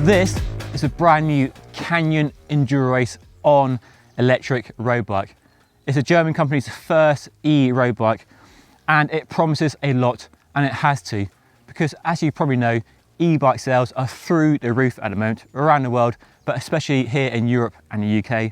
This is a brand new Canyon Endurace on electric road bike. It's a German company's first e-road bike, and it promises a lot, and it has to, because as you probably know, e-bike sales are through the roof at the moment around the world, but especially here in Europe and the UK.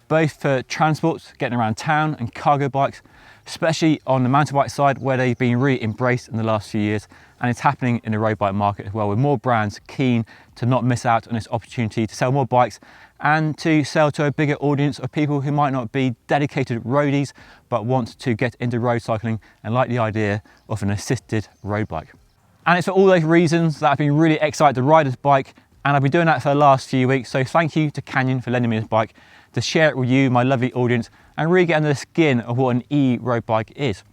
Both for transports, getting around town, and cargo bikes, especially on the mountain bike side where they've been really embraced in the last few years, and it's happening in the road bike market as well, with more brands keen to not miss out on this opportunity to sell more bikes and to sell to a bigger audience of people who might not be dedicated roadies but want to get into road cycling and like the idea of an assisted road bike. And it's for all those reasons that I've been really excited to ride this bike, and I've been doing that for the last few weeks, so thank you to Canyon for lending me this bike to share it with you, my lovely audience, and really get under the skin of what an e-road bike is.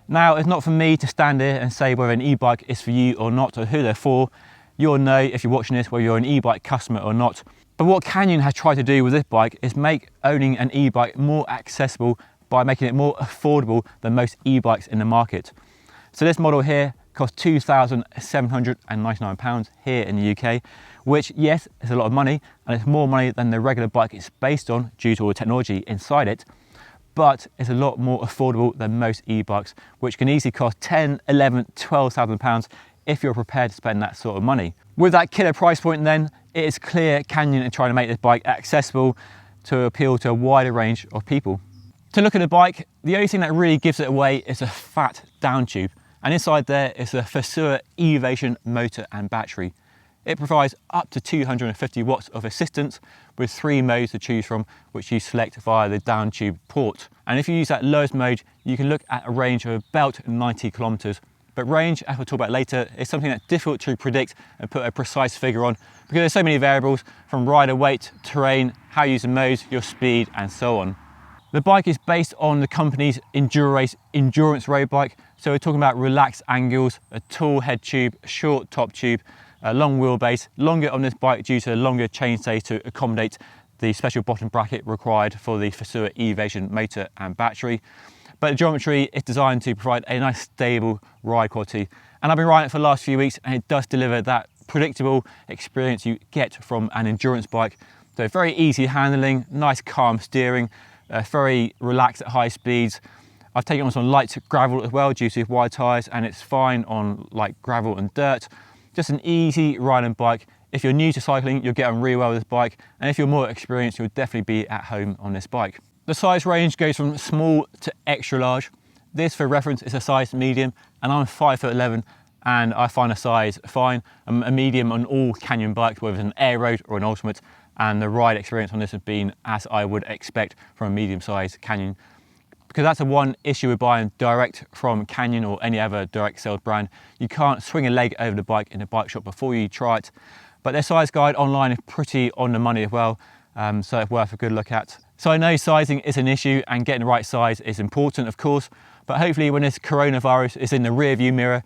Now, it's not for me to stand here and say whether an e-bike is for you or not, or who they're for. You'll know if you're watching this whether you're an e-bike customer or not. But what Canyon has tried to do with this bike is make owning an e-bike more accessible by making it more affordable than most e-bikes in the market. So this model here costs £2,799 here in the UK, which, yes, is a lot of money, and it's more money than the regular bike it's based on due to all the technology inside it, but it's a lot more affordable than most e-bikes, which can easily cost £10,000, £11,000, £12,000 if you're prepared to spend that sort of money. With that killer price point then, it is clear Canyon are trying to make this bike accessible to appeal to a wider range of people. To look at the bike, the only thing that really gives it away is a fat down tube, and inside there is a Versur Elevation motor and battery. It provides up to 250 watts of assistance with 3 modes to choose from, which you select via the down tube port. And if you use that lowest mode, you can look at a range of about 90 kilometers. But range, as we'll talk about later, is something that's difficult to predict and put a precise figure on, because there's so many variables from rider weight, terrain, how you use the modes, your speed, and so on. The bike is based on the company's Endurace endurance road bike. So we're talking about relaxed angles, a tall head tube, a short top tube, a long wheelbase, longer on this bike due to longer chainstay to accommodate the special bottom bracket required for the Versur Elevation motor and battery. But the geometry is designed to provide a nice stable ride quality. And I've been riding it for the last few weeks, and it does deliver that predictable experience you get from an endurance bike. So very easy handling, nice calm steering, very relaxed at high speeds. I've taken on some light gravel as well due to wide tyres, and it's fine on light gravel and dirt. Just an easy riding bike. If you're new to cycling, you'll get on really well with this bike, and if you're more experienced, you'll definitely be at home on this bike. The size range goes from small to extra large. This, for reference, is a size medium, and I'm 5'11", and I find a size fine. I'm a medium on all Canyon bikes, whether it's an air road or an ultimate, and the ride experience on this has been as I would expect from a medium-sized Canyon. Because that's the one issue with buying direct from Canyon or any other direct sales brand. You can't swing a leg over the bike in a bike shop before you try it. But their size guide online is pretty on the money as well, so it's worth a good look at. So I know sizing is an issue, and getting the right size is important, of course, but hopefully when this coronavirus is in the rear view mirror,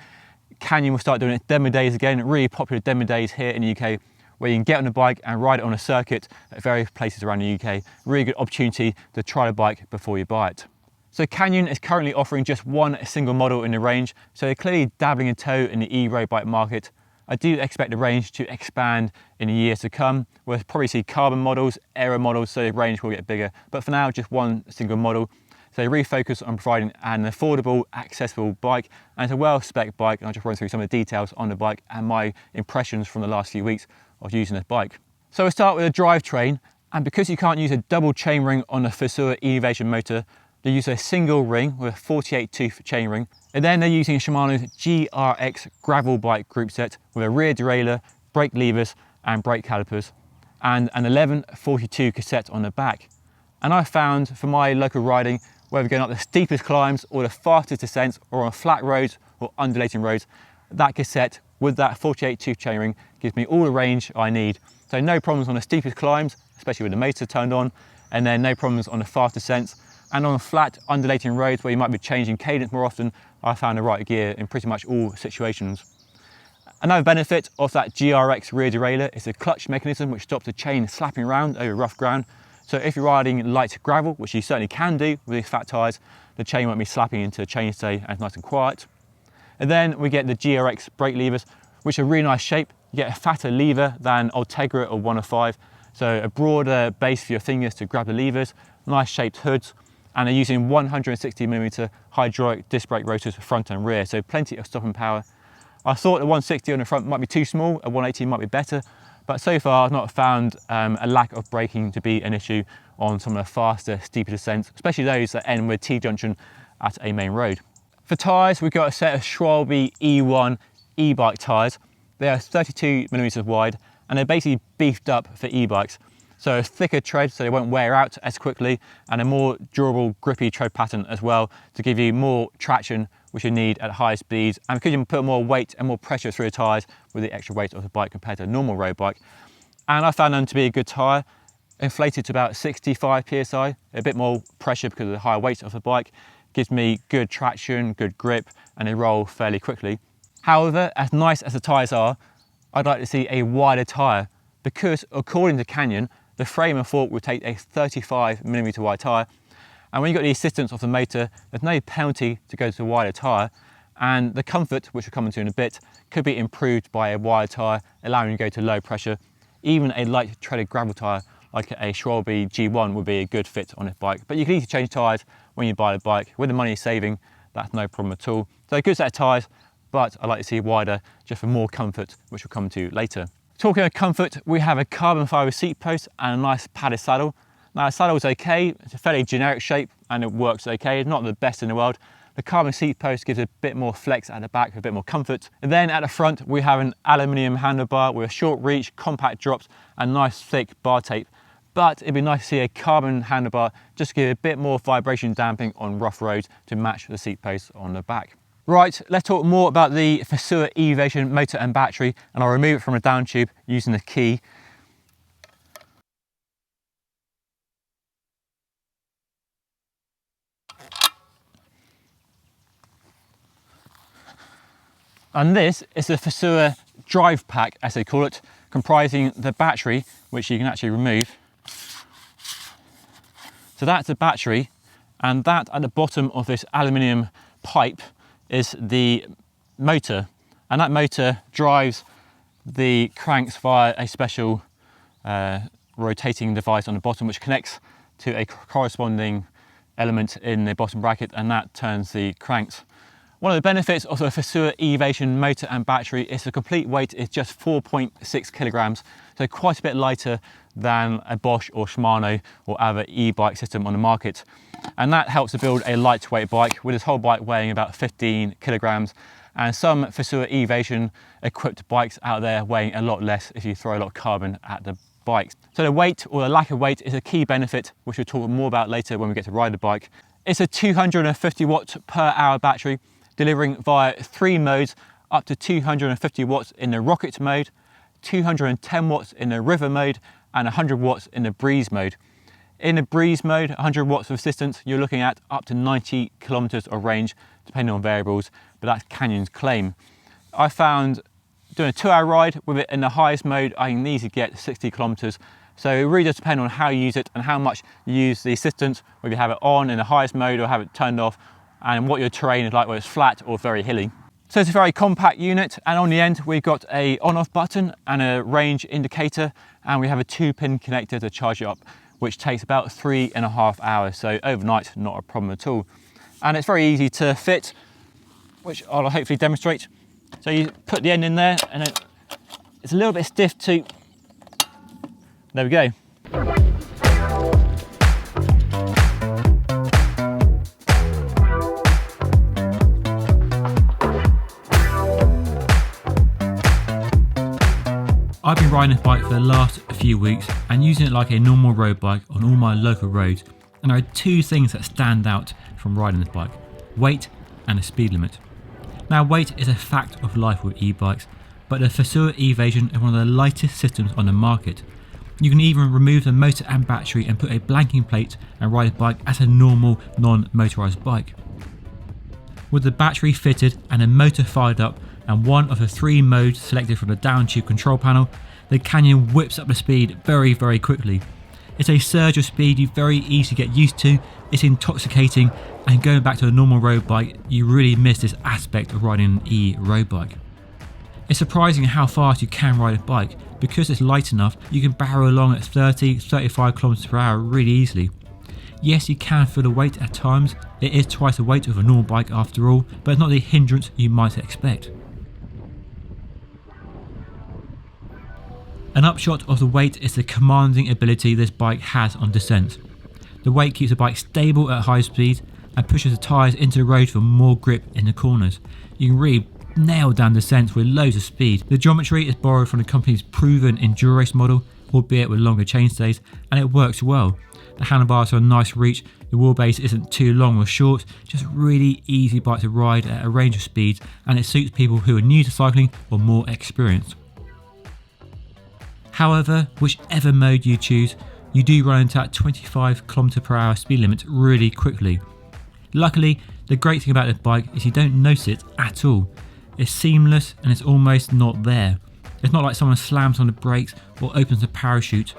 Canyon will start doing its demo days again, really popular demo days here in the UK, where you can get on a bike and ride it on a circuit at various places around the UK. Really good opportunity to try the bike before you buy it. So Canyon is currently offering just one single model in the range, so they're clearly dabbling a toe in the e-road bike market. I do expect the range to expand in the years to come. We'll probably see carbon models, aero models, so the range will get bigger. But for now, just one single model. So they really focus on providing an affordable, accessible bike, and it's a well-spec'd bike, and I'll just run through some of the details on the bike and my impressions from the last few weeks of using this bike. So we'll start with a drivetrain, and because you can't use a double chainring on the Versur Elevation motor, they use a single ring with a 48 tooth chainring, and then they're using Shimano's GRX gravel bike group set with a rear derailleur, brake levers and brake calipers, and an 1142 cassette on the back. And I found for my local riding, whether going up the steepest climbs or the fastest descents or on flat roads or undulating roads, that cassette with that 48 tooth chainring gives me all the range I need. So no problems on the steepest climbs, especially with the motor turned on, and then no problems on the fast descents. And on flat, undulating roads where you might be changing cadence more often, I found the right gear in pretty much all situations. Another benefit of that GRX rear derailleur is the clutch mechanism, which stops the chain slapping around over rough ground. So if you're riding light gravel, which you certainly can do with these fat tyres, the chain won't be slapping into the chainstay and it's nice and quiet. And then we get the GRX brake levers, which are really nice shape. You get a fatter lever than Ultegra or 105, so a broader base for your fingers to grab the levers, nice shaped hoods, and they're using 160mm hydraulic disc brake rotors for front and rear, so plenty of stopping power. I thought the 160 on the front might be too small, a 180 might be better, but so far I've not found a lack of braking to be an issue on some of the faster, steeper descents, especially those that end with T-junction at a main road. For tyres, we've got a set of Schwalbe E1 e-bike tyres. They are 32mm wide and they're basically beefed up for e-bikes. So a thicker tread so they won't wear out as quickly, and a more durable, grippy tread pattern as well to give you more traction, which you need at high speeds, and because you can put more weight and more pressure through the tyres with the extra weight of the bike compared to a normal road bike. And I found them to be a good tyre, inflated to about 65 psi, a bit more pressure because of the higher weight of the bike, gives me good traction, good grip, and they roll fairly quickly. However, as nice as the tyres are, I'd like to see a wider tyre, because according to Canyon, the frame and fork would take a 35mm wide tyre, and when you've got the assistance of the motor, there's no penalty to go to a wider tyre, and the comfort, which we'll come into in a bit, could be improved by a wider tyre, allowing you to go to low pressure. Even a light treaded gravel tyre like a Schwalbe G1 would be a good fit on this bike, but you can easily change tyres when you buy the bike. With the money you're saving, that's no problem at all. So a good set of tyres, but I like to see wider just for more comfort, which we'll come to later. Talking of comfort, we have a carbon fibre seat post and a nice padded saddle. Now the saddle's okay, it's a fairly generic shape and it works okay, it's not the best in the world. The carbon seat post gives a bit more flex at the back, a bit more comfort. And then at the front we have an aluminium handlebar with a short reach, compact drops and nice thick bar tape. But it'd be nice to see a carbon handlebar just to give a bit more vibration damping on rough roads to match the seat post on the back. Right, let's talk more about the Versua e-Evasion motor and battery, and I'll remove it from the down tube using the key. And this is the Versua drive pack, as they call it, comprising the battery, which you can actually remove. So that's the battery, and that at the bottom of this aluminium pipe is the motor, and that motor drives the cranks via a special rotating device on the bottom, which connects to a corresponding element in the bottom bracket, and that turns the cranks. One of the benefits of the Versua e-Evasion motor and battery is the complete weight is just 4.6 kilograms, so quite a bit lighter than a Bosch or Shimano or other e-bike system on the market. And that helps to build a lightweight bike, with this whole bike weighing about 15 kilograms. And some Versua e-Evasion equipped bikes out there weighing a lot less if you throw a lot of carbon at the bikes. So the weight or the lack of weight is a key benefit, which we'll talk more about later when we get to ride the bike. It's a 250 watt per hour battery, delivering via 3 modes up to 250 watts in the rocket mode, 210 watts in the river mode, and 100 watts in the breeze mode. In the breeze mode, 100 watts of assistance, you're looking at up to 90 kilometers of range, depending on variables, but that's Canyon's claim. I found doing a 2-hour ride with it in the highest mode, I can easily get 60 kilometers. So it really does depend on how you use it and how much you use the assistance, whether you have it on in the highest mode or have it turned off, and what your terrain is like, whether it's flat or very hilly. So it's a very compact unit, and on the end we've got a on-off button and a range indicator, and we have a 2-pin connector to charge it up, which takes about 3.5 hours, so overnight not a problem at all. And it's very easy to fit, which I'll hopefully demonstrate. So you put the end in there, and then it's a little bit stiff too. There we go. I've been riding this bike for the last few weeks and using it like a normal road bike on all my local roads, and there are 2 things that stand out from riding this bike: weight and the speed limit. Now, weight is a fact of life with e-bikes, but the Versua e-Evasion is one of the lightest systems on the market. You can even remove the motor and battery and put a blanking plate and ride a bike as a normal non-motorised bike. With the battery fitted and a motor fired up and one of the 3 modes selected from the down tube control panel, the Canyon whips up the speed very, very quickly. It's a surge of speed you very easily get used to, it's intoxicating, and going back to a normal road bike, you really miss this aspect of riding an e-road bike. It's surprising how fast you can ride a bike. Because it's light enough, you can barrel along at 30-35 km per hour really easily. Yes, you can feel the weight at times. It is twice the weight of a normal bike after all, but it's not the hindrance you might expect. An upshot of the weight is the commanding ability this bike has on descent. The weight keeps the bike stable at high speed and pushes the tyres into the road for more grip in the corners. You can really nail down descents with loads of speed. The geometry is borrowed from the company's proven Endurace model, albeit with longer chainstays, and it works well. The handlebars are a nice reach, the wheelbase isn't too long or short, just a really easy bike to ride at a range of speeds, and it suits people who are new to cycling or more experienced. However, whichever mode you choose, you do run into that 25 km per hour speed limit really quickly. Luckily, the great thing about this bike is you don't notice it at all. It's seamless and it's almost not there. It's not like someone slams on the brakes or opens the parachute.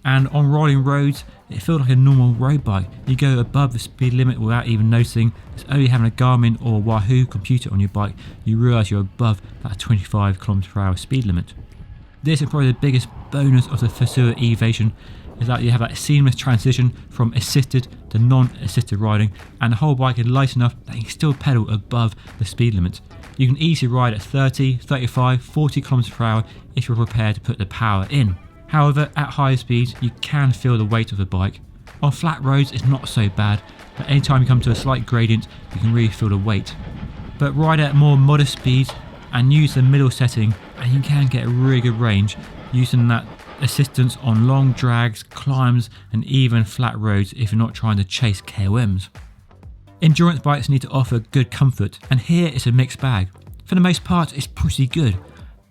And on rolling roads, it feels like a normal road bike. You go above the speed limit without even noticing. It's only having a Garmin or Wahoo computer on your bike, you realise you're above that 25 km per hour speed limit. This is probably the biggest bonus of the Versura Evasion, is that you have that seamless transition from assisted to non-assisted riding, and the whole bike is light enough that you can still pedal above the speed limit. You can easily ride at 30, 35, 40 km per hour if you're prepared to put the power in. However, at higher speeds you can feel the weight of the bike. On flat roads it's not so bad, but anytime you come to a slight gradient you can really feel the weight. But ride at more modest speeds and use the middle setting and you can get a really good range using that assistance on long drags, climbs and even flat roads if you're not trying to chase KOMs. Endurance bikes need to offer good comfort, and here it's a mixed bag. For the most part it's pretty good,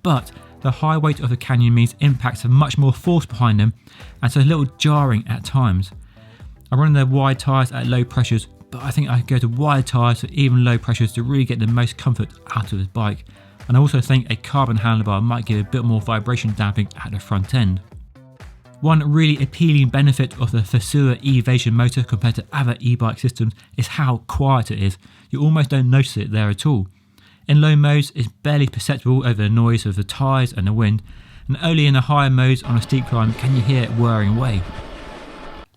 but the high weight of the canyon means impacts have much more force behind them and so a little jarring at times. I run the wide tyres at low pressures, but I think I could go to wide tyres at even low pressures to really get the most comfort out of this bike. And I also think a carbon handlebar might give a bit more vibration damping at the front end. One really appealing benefit of the Versura Evasion motor compared to other e-bike systems is how quiet it is. You almost don't notice it there at all. In low modes it's barely perceptible over the noise of the tyres and the wind, and only in the higher modes on a steep climb can you hear it whirring away.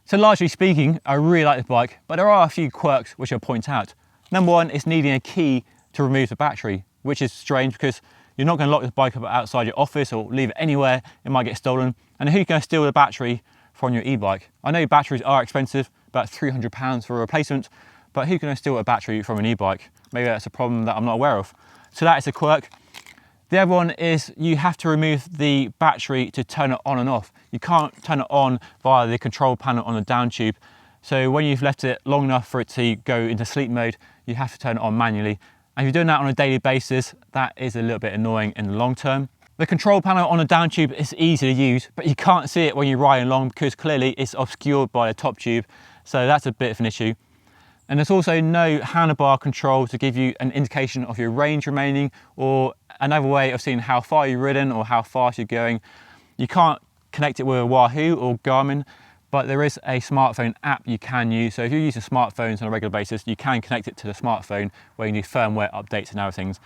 So largely speaking, I really like the bike, but there are a few quirks which I'll point out. Number one is needing a key to remove the battery, which is strange because you're not going to lock the bike up outside your office or leave it anywhere, it might get stolen. And who's going to steal the battery from your e-bike? I know batteries are expensive, about £300 for a replacement, but who's going to steal a battery from an e-bike? Maybe that's a problem that I'm not aware of. So that is a quirk. The other one is you have to remove the battery to turn it on and off. You can't turn it on via the control panel on the down tube. So when you've left it long enough for it to go into sleep mode, you have to turn it on manually. And if you're doing that on a daily basis, that is a little bit annoying in the long term. The control panel on the down tube is easy to use, but you can't see it when you're riding along because clearly it's obscured by the top tube. So that's a bit of an issue. And there's also no handlebar control to give you an indication of your range remaining or another way of seeing how far you've ridden or how fast you're going. You can't connect it with a Wahoo or Garmin, but there is a smartphone app you can use. So if you're using smartphones on a regular basis, you can connect it to the smartphone where you need firmware updates and other things.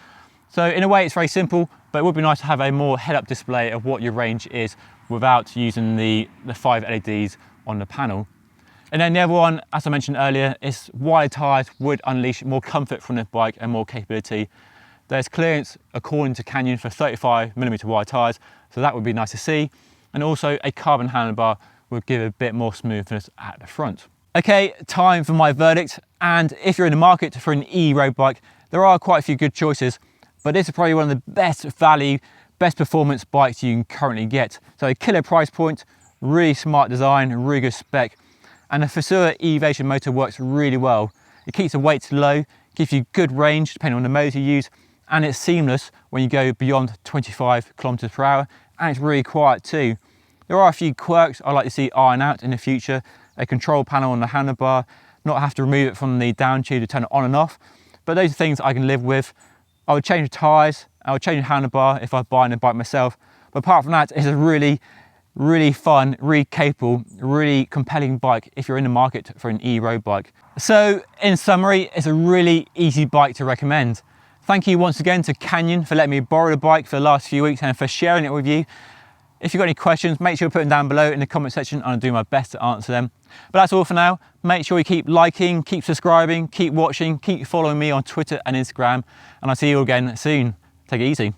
So in a way it's very simple, but it would be nice to have a more head-up display of what your range is without using the 5 LEDs on the panel. And then the other one, as I mentioned earlier, is wide tyres would unleash more comfort from the bike and more capability. There's clearance according to Canyon for 35mm wide tyres, so that would be nice to see. And also a carbon handlebar would give a bit more smoothness at the front. Okay, time for my verdict. And if you're in the market for an e-road bike, there are quite a few good choices, but this is probably one of the best value, best performance bikes you can currently get. So a killer price point, really smart design, really good spec. And the Versura Evasion motor works really well. It keeps the weights low, gives you good range depending on the motor you use, and it's seamless when you go beyond 25 km per hour, and it's really quiet too. There are a few quirks I'd like to see iron out in the future. A control panel on the handlebar, not have to remove it from the down tube to turn it on and off, but those are things I can live with. I would change the tyres, I would change the handlebar if I buy a bike myself, but apart from that, it's a really fun, really capable, really compelling bike if you're in the market for an e-road bike. So in summary, it's a really easy bike to recommend. Thank you once again to Canyon for letting me borrow the bike for the last few weeks and for sharing it with you. If you've got any questions, make sure you put them down below in the comment section and I'll do my best to answer them. But that's all for now. Make sure you keep liking, keep subscribing, keep watching, keep following me on Twitter and Instagram, and I'll see you all again soon. Take it easy.